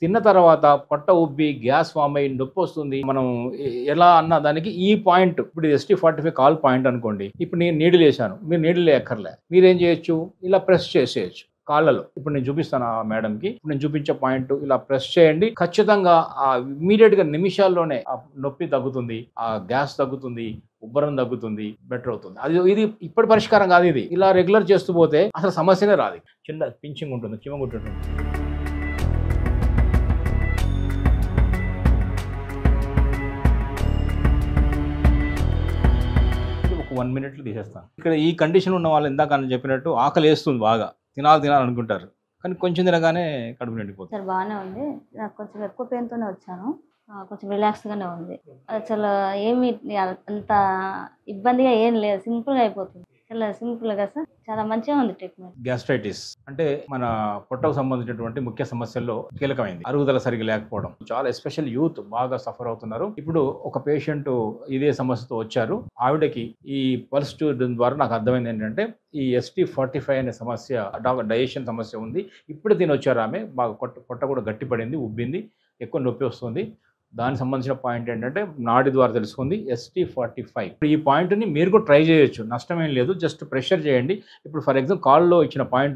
తిన్న తర్వాత పొట్ట ఉబ్బి గ్యాస్ ఫామ్ అయ్యి నొప్పొస్తుంది. మనం ఎలా అన్న దానికి ఈ పాయింట్ ఇప్పుడు ST45 కాల్ పాయింట్ అనుకోండి. ఇప్పుడు నేను నీడిల్ ఏశాను. మీరు నీడిల్ ఎయక్కర్లే. మీరేం చేయొచ్చు? ఇలా ప్రెస్ చేసేయొచ్చు కాళ్ళలో. ఇప్పుడు నేను చూపిస్తాను ఆ మేడంకి. ఇప్పుడు నేను చూపించే పాయింట్ ఇలా ప్రెస్ చేయండి. ఖచ్చితంగా ఇమ్మీడియేట్‌గా నిమిషాల్లోనే ఆ నొప్పి తగ్గుతుంది. ఆ గ్యాస్ తగ్గుతుంది. ఉబ్బరం తగ్గుతుంది. బెటర్ అవుతుంది. ఇది ఇప్పటి పరిష్కారం కాదు ఇది. ఇలా రెగ్యులర్ చేస్తూ పోతే అసలు సమస్యనే రాదు. చిన్న పించింగ్ ఉంటుంది. చిమగుట్టుంటుంది. ఒక 1 మినిట్‌లో తీసేస్తాను. ఇక్కడ ఈ కండిషన్ ఉన్న వాళ్ళు ఇందాక నేను చెప్పినట్టు ఆకలేస్తుంది బాగా. తినాలనుకుంటారు. కానీ కొంచెం తినగానే కడుపు నిండిపోతుంది. సార్ బాగానే ఉంది. నాకు కొంచెం ఎక్కువ పెయిన్‌తోనే వచ్చాను. కొంచెం రిలాక్స్‌గానే ఉంది. అసలు ఏమి అంత ఇబ్బందిగా ఏం లేదు. సింపుల్‌గా అయిపోతుంది. చాలా సింపుల్‌గా సార్. చాలా మంచిగా ఉంది ట్రీట్మెంట్. గ్యాస్ట్రైటిస్ అంటే మన పొట్టకు సంబంధించినటువంటి ముఖ్య సమస్యల్లో కీలకమైంది. అరుగుదల సరిగ్గా లేకపోవడం. చాలా ఎస్పెషల్ యూత్ బాగా సఫర్ అవుతున్నారు. ఇప్పుడు ఒక పేషెంట్ ఇదే సమస్యతో వచ్చారు. ఆవిడకి ఈ పల్స్ ట్యూబ్ ద్వారా నాకు అర్థమైంది ఏంటంటే ఈ ST45 అనే సమస్య డైజెషన్ సమస్య ఉంది. ఇప్పుడు తినొచ్చారు ఆమె. బాగా పొట్ట కూడా గట్టిపడింది, ఉబ్బింది, ఎక్కువ నొప్పి వస్తుంది. దానికి సంబంధించిన పాయింట్ ఏంటంటే నాడి ద్వారా తెలుసుకుంది ST45. ఈ పాయింట్‌ని మీరు కూడా ట్రై చేయొచ్చు. నష్టమేం లేదు. జస్ట్ ప్రెషర్ చేయండి. ఇప్పుడు ఫర్ ఎగ్జాంపుల్ కాల్‌లో ఇచ్చిన పాయింట్